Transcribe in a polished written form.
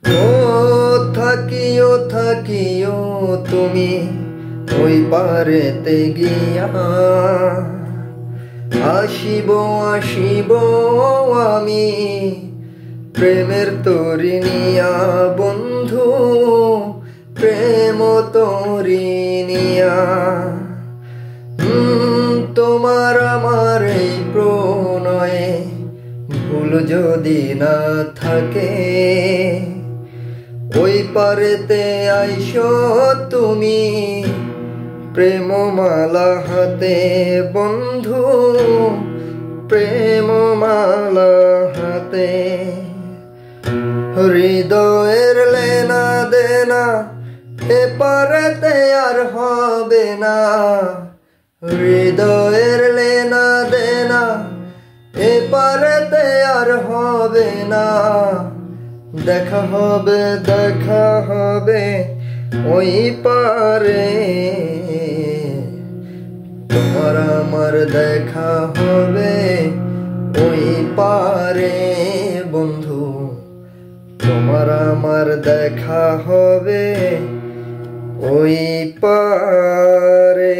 ও থাকিও থাকিও তুমি ওই পারেতে গিয়া, আসিব আসিব আমি প্রেমের তরি নিয়া বন্ধু, প্রেম তরি নিয়া। তোমার আমার এই প্রণয়ে ভুল যদি না থাকে, ওই পারেতে আইসো তুমি প্রেমমালা হাতে বন্ধু, প্রেমমালা হাতে। হৃদয়ের লেনা দেনা এ পারেতে আর হবে না, হৃদয়ের লেনা দেনা এ পারেতে আর হবে না। দেখা হবে ওই পারে, তোমার আমার দেখা হবে ওই পারে বন্ধু, তোমার আমার দেখা হবে ওই পারে।